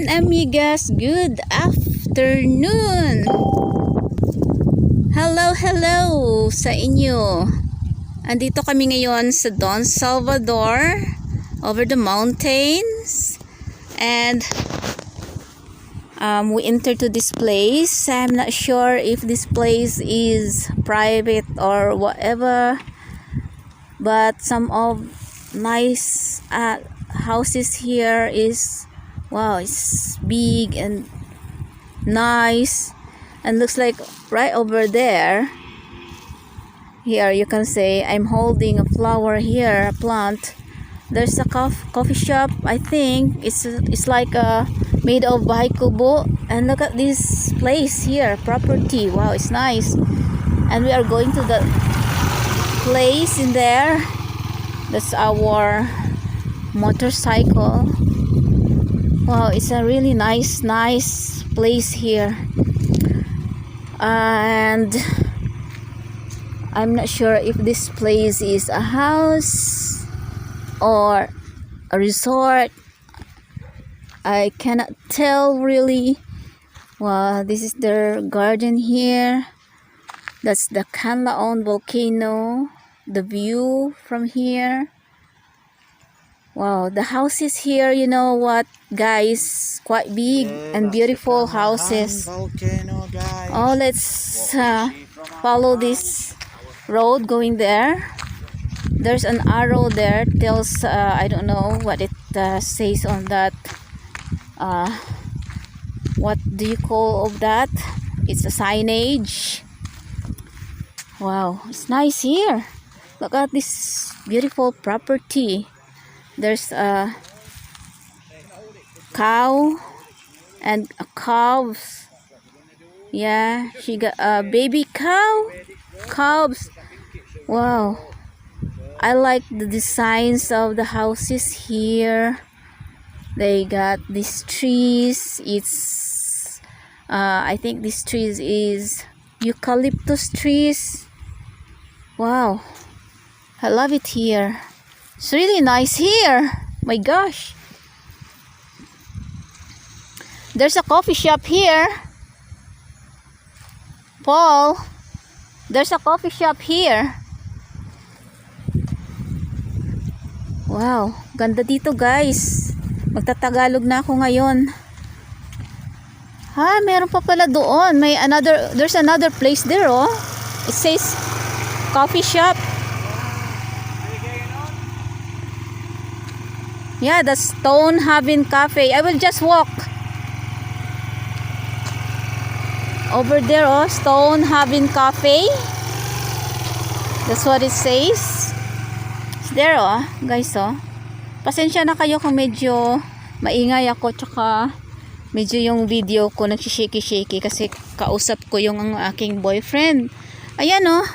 and amigas, good afternoon. Hello sa inyo. Andito kami ngayon sa Don Salvador, over the mountains, and we entered to this place. I'm not sure if this place is private or whatever, but some of nice houses here is wow, it's big and nice, and looks like right over there. Here you can say I'm holding a flower here, a plant. There's a coffee shop. I think it's like made of bahay-kubo. And look at this place here, property. Wow, it's nice. And we are going to the place in there. That's our motorcycle. Wow, it's a really nice place here. And I'm not sure if this place is a house or a resort. I cannot tell really. Wow, this is their garden here. That's the Canlaon volcano. The view from here. Wow, the houses here, you know what, guys, quite big and beautiful houses. Oh, let's follow this road going there. There's an arrow there, tells I don't know what it says on that. What do you call of that? It's a signage. Wow, it's nice here. Look at this beautiful property. There's a cow and a calves. Yeah, she got a baby calves. Wow, I like the designs of the houses here. They got these trees. It's I think these trees is eucalyptus trees. Wow, I love it here. It's really nice here. My gosh. There's a coffee shop here. Paul, there's a coffee shop here. Wow, ganda dito, guys. Magtatagalog na ako ngayon. Meron pa pala doon. There's another place there, oh. It says coffee shop. Yeah, the Stonehaven Cafe. I will just walk over there, oh, Stonehaven Cafe. That's what it says. It's there, oh, guys, oh. Pasensya na kayo kung medyo maingay ako, tsaka medyo yung video ko nagsishake-shake kasi kausap ko yung aking boyfriend. Ayan, oh.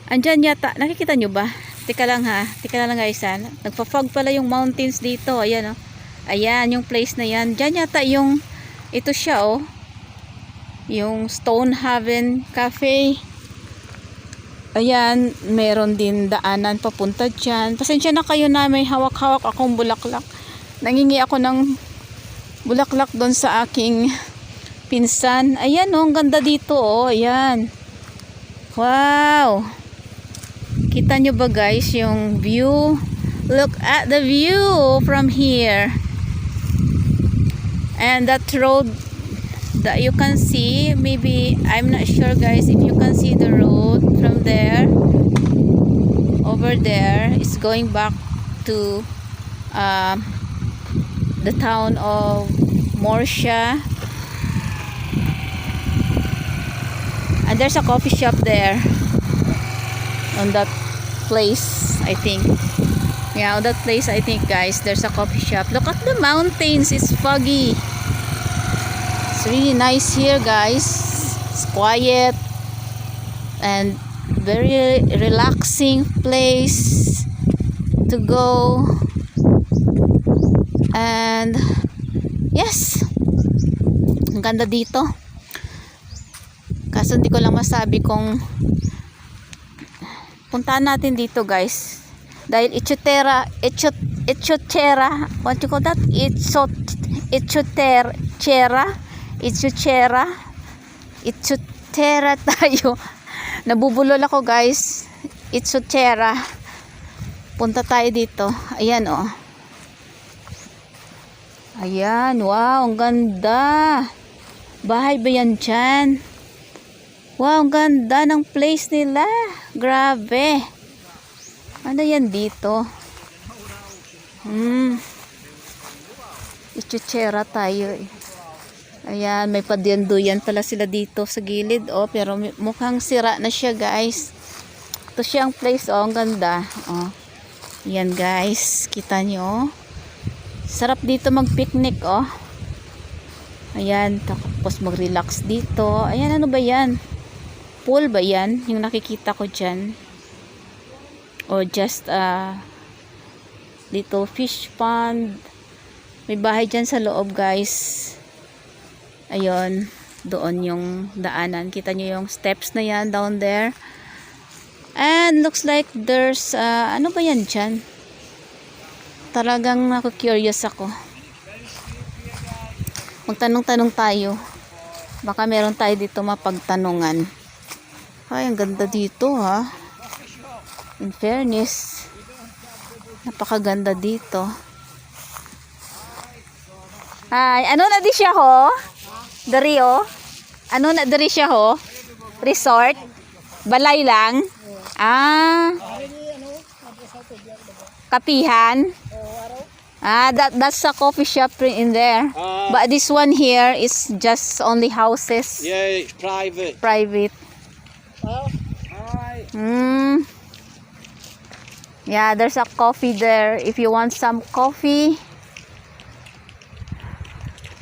Andyan yata. Nakikita nyo ba? Tika lang guys, nagpa-fog pala yung mountains dito. Ayan, oh. Ayan yung place na yan. Diyan yata yung ito siya, oh, yung Stonehaven Cafe. Ayan, meron din daanan papunta dyan. Pasensya na kayo na may hawak-hawak akong bulaklak. Nangingi ako ng bulaklak doon sa aking pinsan. Ayan, oh, ang ganda dito, oh. Ayan. Wow. Kita nyo ba, guys, yung view? Look at the view from here. And that road that you can see, maybe, I'm not sure, guys, if you can see the road from there. Over there, it's going back to the town of Morsha. And there's a coffee shop there. On that place, I think. Yeah, on that place, I think, guys, there's a coffee shop. Look at the mountains. It's foggy. It's really nice here, guys. It's quiet and very relaxing place to go. And yes, ang ganda dito. Kaso hindi ko lang masabi kung puntahan natin dito, guys, dahil Echotera, what you call that? Itchutera. Itchutera tayo. Nabubulol ako guys. Itchutera. Punta tayo dito. Ayan oh. Ayan, wow, ang ganda. Bahay ba yan dyan? Wow, ang ganda ng place nila. Grabe. Ano yan dito? Itchutera tayo eh. Ayan, may padyanduyan pala sila dito sa gilid oh, pero mukhang sira na siya guys. Ito siyang place oh, ang ganda. Oh. Yan guys, kita nyo. Sarap dito mag-picnic oh. Ayan, tapos mag-relax dito. Ayan, ano ba yan? Pool ba yan? Yung nakikita ko dyan. Or just little fish pond. May bahay dyan sa loob guys. Ayun, doon yung daanan. Kita nyo yung steps na yan down there. And looks like there's ano ba yan dyan? Talagang naku-curious ako. Magtanong-tanong tayo. Baka meron tayo dito mapagtanungan. Ay, ang ganda dito ha. In fairness, napakaganda dito. Ay, ano na di siya ho? Dari ho? Ano na dari siya ho? Resort? Balay lang? Ah. Kapihan? That's a coffee shop in there. But this one here is just only houses. Yeah, it's private. Private. Yeah, there's a coffee there. If you want some coffee,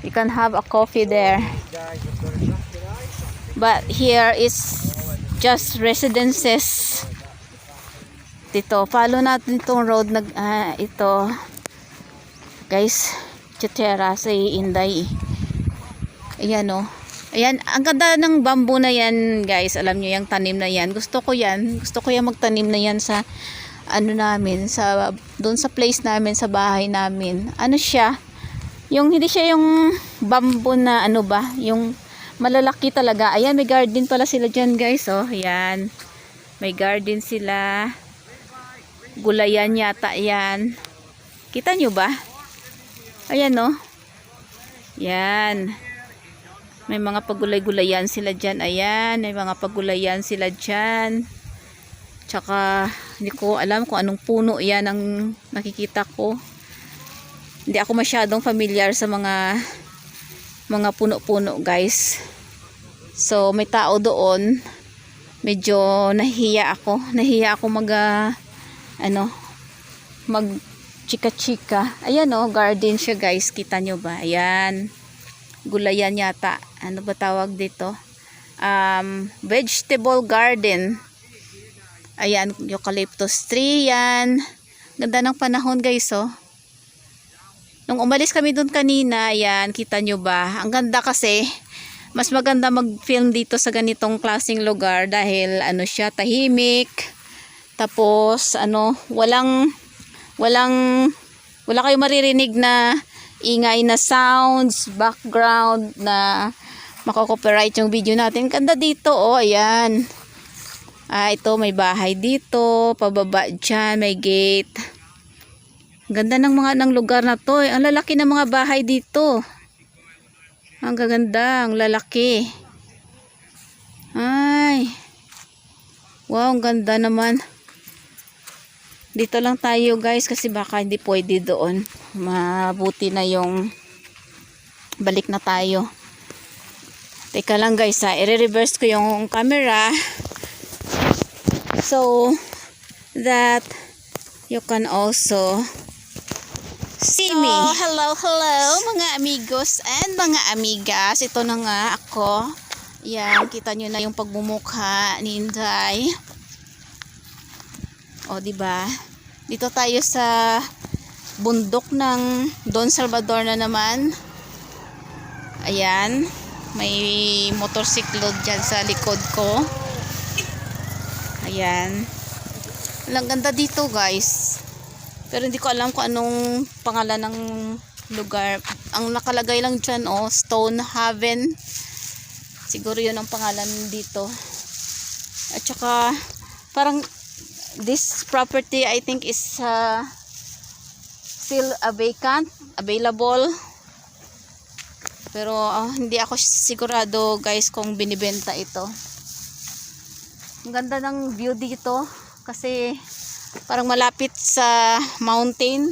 you can have a coffee there. But here is just residences. Dito, follow natin itong road na ito. Guys, Chutera sa Inday. Ayan oh. Ayan, ang ganda ng bamboo na yan, guys. Alam niyo yung tanim na yan. Gusto ko yan. Gusto ko yung magtanim na yan sa ano namin, sa doon sa place namin, sa bahay namin. Ano siya? Yung hindi siya yung bamboo na ano ba, yung malalaki talaga. Ayan, may garden pala sila dyan guys oh. Ayan, may garden sila. Gulayan yata yan. Kita nyo ba? Ayan oh. Yan, may mga pagulay-gulayan sila dyan. Ayan, may mga pagulayan sila dyan. Tsaka hindi ko alam kung anong puno yan ang nakikita ko. Hindi ako masyadong familiar sa mga puno-puno guys. So may tao doon. Medyo nahiya ako mag chika-chika. Ayan oh, garden siya guys. Kita nyo ba? Ayan. Gulayan yata. Ano ba tawag dito? Vegetable garden. Ayan, eucalyptus tree yan. Ganda ng panahon guys oh. Nung umalis kami dun kanina, ayan, kita nyo ba? Ang ganda kasi, mas maganda mag-film dito sa ganitong klaseng lugar dahil ano siya, tahimik. Tapos ano, wala kayong maririnig na ingay na sounds, background na mako-copyright yung video natin. Ganda dito oh, ayan. Ito may bahay dito, pababa dyan, may gate. Ganda ng lugar na to. Ang lalaki ng mga bahay dito. Ang gaganda, ang lalaki. Ay. Wow, ang ganda naman. Dito lang tayo guys kasi baka hindi pwede doon. Mabuti na yung balik na tayo. Teka lang guys ha, i-reverse ko yung camera so that you can also see me. Hello mga amigos and mga amigas. Ito na nga ako. Yan, kita nyo na yung pagmumukha ni Inday. O, diba? Dito tayo sa bundok ng Don Salvador na naman. Ayan. May motorsiklo dyan sa likod ko. Ayan. Ang ganda dito guys. Pero hindi ko alam kung anong pangalan ng lugar. ang nakalagay lang dyan, oh, Stone Haven. Siguro yun ang pangalan dito. At saka, parang, this property, I think, is still available. Pero, hindi ako sigurado, guys, kung binibenta ito. Ang ganda ng view dito. Kasi, parang malapit sa mountain.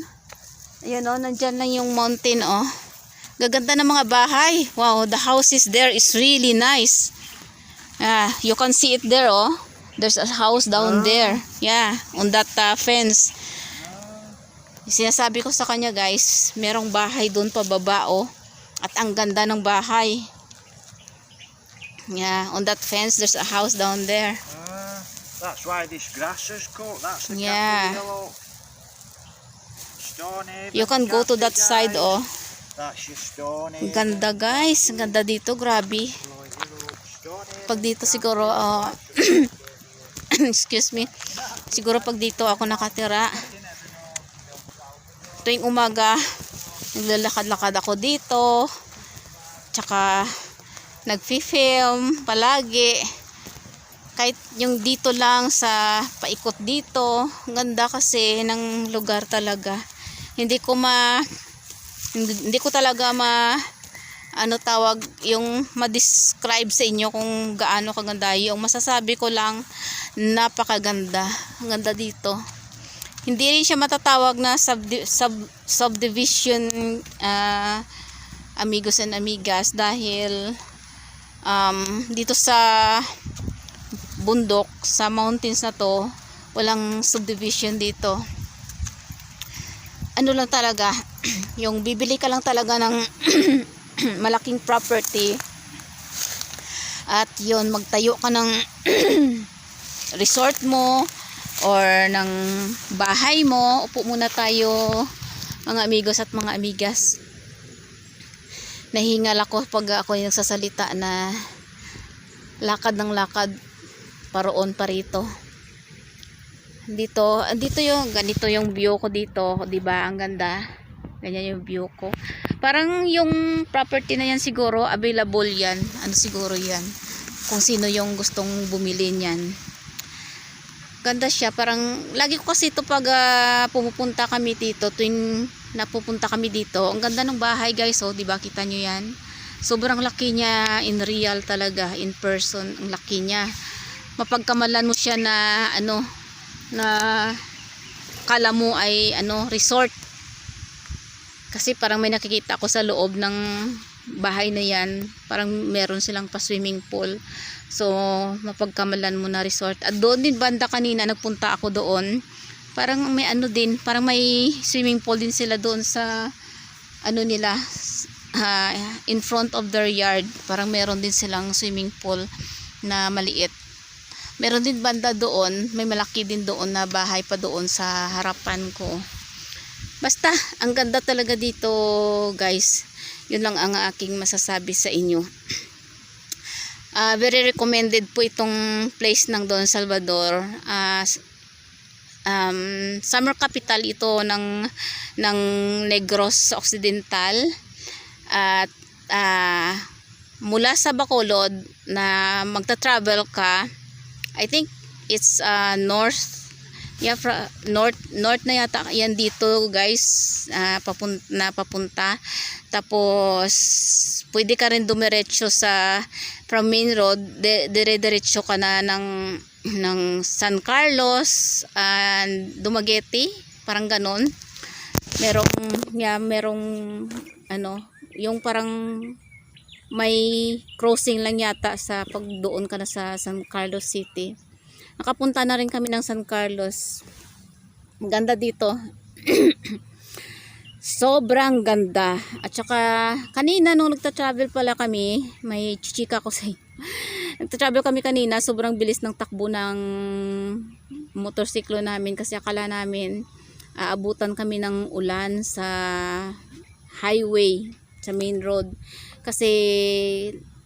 Ayan, oh, nandyan lang yung mountain, oh. Gaganda ng mga bahay. Wow, the houses there is really nice. You can see it there, oh. There's a house down there. Yeah, on that fence. Sinasabi ko sa kanya, guys, merong bahay doon pababa, oh. At ang ganda ng bahay. Yeah, on that fence, there's a house down there. That's why this grass is cut. That's the Yeah. Capillo. Stonehaven, You can go to that side, guys. oh. That's your Stonehaven. Ang ganda, guys. Ang ganda dito, grabe. Pag dito siguro, excuse me, siguro pag dito ako nakatira, tuwing umaga, naglalakad-lakad ako dito, tsaka nagfi-film palagi. Kahit yung dito lang sa paikot dito, ang ganda kasi ng lugar talaga. Hindi ko talaga yung ma-describe sa inyo kung gaano kaganda. Yung masasabi ko lang, napakaganda. Ang ganda dito. Hindi rin siya matatawag na subdivision, amigos and amigas, dahil dito sa bundok, sa mountains na to, walang subdivision dito. Ano lang talaga, yung bibili ka lang talaga ng malaking property at yun, magtayo ka ng resort mo or ng bahay mo. Upo muna tayo, mga amigos at mga amigas. Nahingal ako pag ako yung nagsasalita na lakad ng lakad paroon pa rito. Dito yung ganito yung view ko dito, 'di ba? Ang ganda. Ganyan yung view ko. Parang yung property na yan siguro available yan. Ano siguro yan? Kung sino yung gustong bumili niyan. Ganda siya. Parang lagi ko kasi ito pag pumupunta kami dito, tuwing napupunta kami dito. Ang ganda ng bahay, guys, oh, 'di ba? Kita nyo yan. Sobrang laki niya in real talaga, in person. Ang laki niya. Mapagkamalan mo siya na na kala mo ay resort, kasi parang may nakikita ako sa loob ng bahay na yan, parang meron silang pa swimming pool, so mapagkamalan mo na resort. At doon din banda kanina nagpunta ako doon, parang may din, parang may swimming pool din sila doon sa nila, in front of their yard. Parang meron din silang swimming pool na maliit. Meron din banda doon, may malaki din doon na bahay pa doon sa harapan ko. Basta, ang ganda talaga dito, guys. Yun lang ang aking masasabi sa inyo. Very recommended po itong place ng Don Salvador. Summer capital ito ng Negros Occidental. At mula sa Bacolod na magta-travel ka, I think it's north. Yeah, north na yata yan dito, guys, papunta. Tapos pwede ka rin dumiretso from main road, dire-diretso ka na ng San Carlos and Dumaguete, parang ganon. Merong yung parang may crossing lang yata sa pag doon ka na sa San Carlos City. Nakapunta na rin kami ng San Carlos. Ganda dito. Sobrang ganda. At saka kanina nung nagta-travel pala kami, may chichika ko sa nagta-travel kami kanina, sobrang bilis ng takbo ng motorsiklo namin kasi akala namin aabutan kami ng ulan sa highway, sa main road. Kasi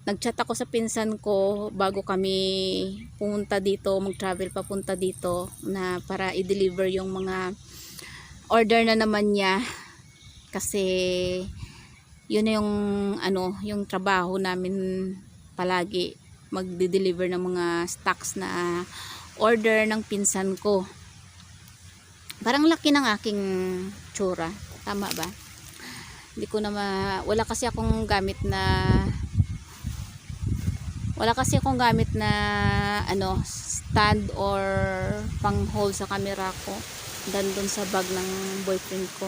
nagchat ako sa pinsan ko bago kami pumunta dito, mag-travel papunta dito, na para i-deliver yung mga order na naman niya. Kasi yun na yung ano, yung trabaho namin palagi, magde-deliver ng mga stocks na order ng pinsan ko. Parang laki ng aking tsura, tama ba? Hindi ko na wala kasi akong gamit na ano, stand or pang hold sa camera ko dun sa bag ng boyfriend ko.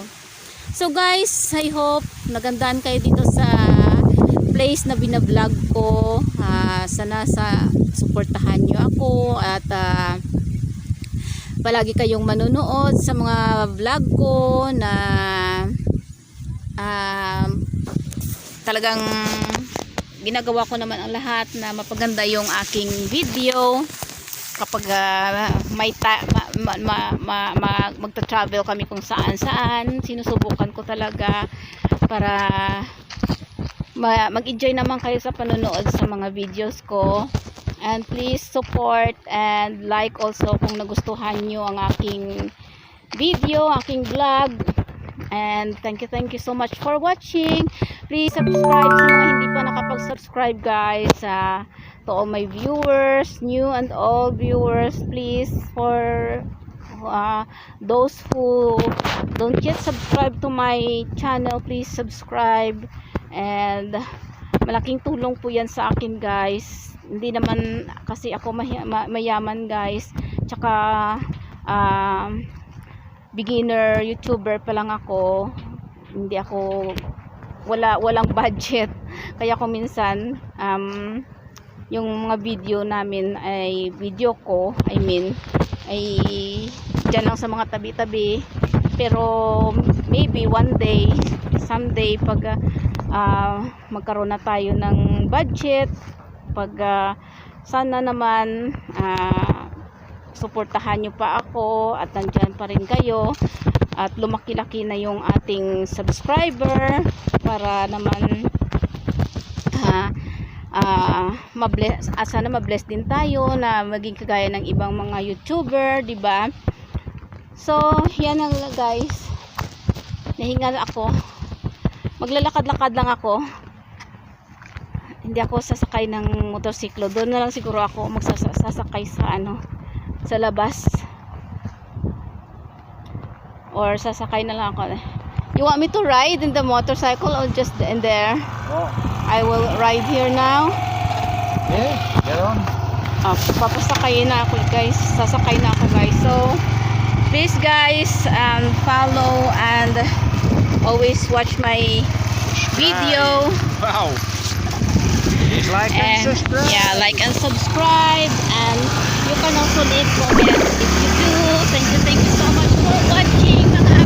So guys, I hope nagandahan kayo dito sa place na binablog ko. Sana suportahan nyo ako at palagi kayong manonood sa mga vlog ko na talagang ginagawa ko naman ang lahat na mapaganda yung aking video. Kapag magta-travel kami kung saan, sinusubukan ko talaga para mag-enjoy naman kayo sa panonood sa mga videos ko. And please support and like also kung nagustuhan nyo ang aking video, aking vlog. And thank you so much for watching. Please subscribe sa mga hindi pa nakapag-subscribe guys. To all my viewers, new and old viewers, please, for those who don't yet subscribe to my channel, please subscribe. And malaking tulong po yan sa akin guys. Hindi naman kasi ako mayaman guys, tsaka beginner YouTuber pa lang ako, hindi ako walang budget, kaya ko minsan yung mga video namin ay dyan lang sa mga tabi-tabi. Pero maybe one day, someday, pag magkaroon na tayo ng budget, pag sana naman suportahan nyo pa ako at nandyan pa rin kayo at lumaki-laki na yung ating subscriber para naman sana mabless din tayo na maging kagaya ng ibang mga YouTuber, di ba? So yan lang guys, nahingal ako, maglalakad-lakad lang ako, hindi ako sasakay ng motorsiklo. Doon na lang siguro ako magsasakay sa sa labas, or sasakay na lang ako. You want me to ride in the motorcycle or just in there? Oh. I will ride here now. Yeah, get on. Papasakay na ako guys, sasakay na ako guys. So please guys, follow and always watch my video. Wow. Like and subscribe. Yeah, like and subscribe, and you can also leave comments if you do. Thank you so much for watching mga